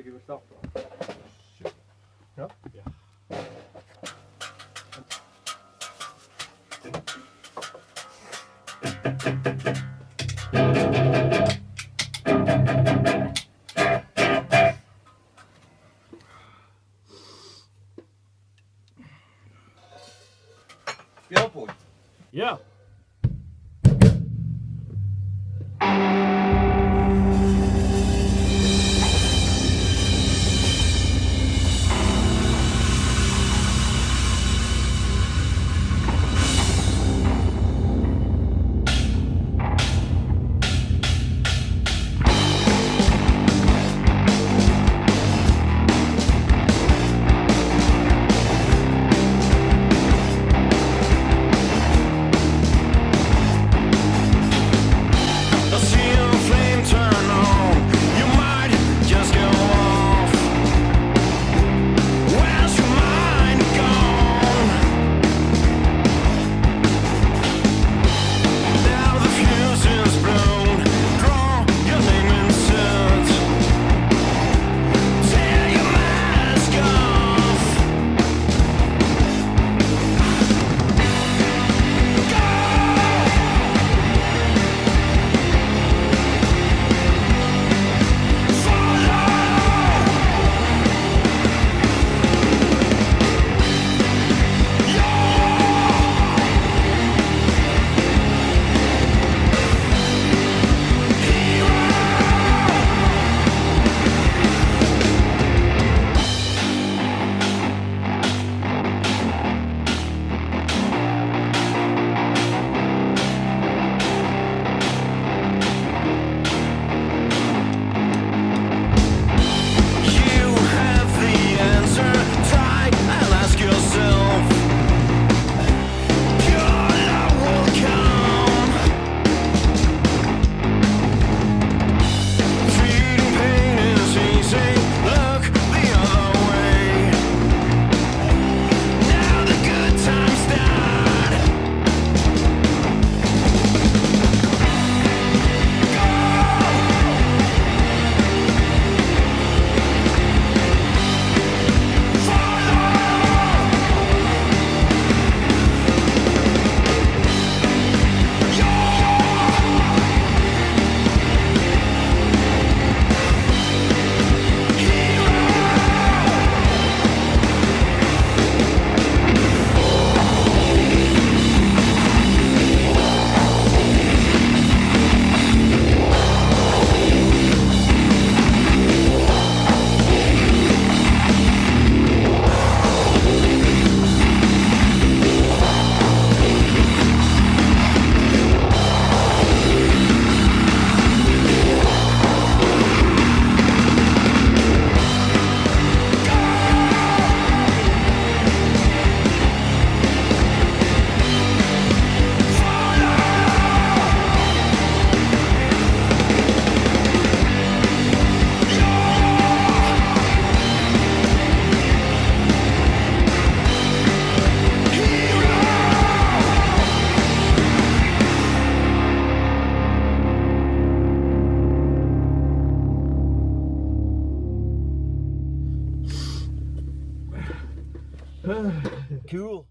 give it a stop. Ja? Yeah. Ja, boy. Yeah. I see a flame turn on. You might just go off. Where's your mind gone? Now the fuse is blown. Draw your name insert. Tear your mask off. You have the answer. Try and ask yourself. Pure love will come. Feeding pain is easy. Look the other way. Now the good times start. Cool.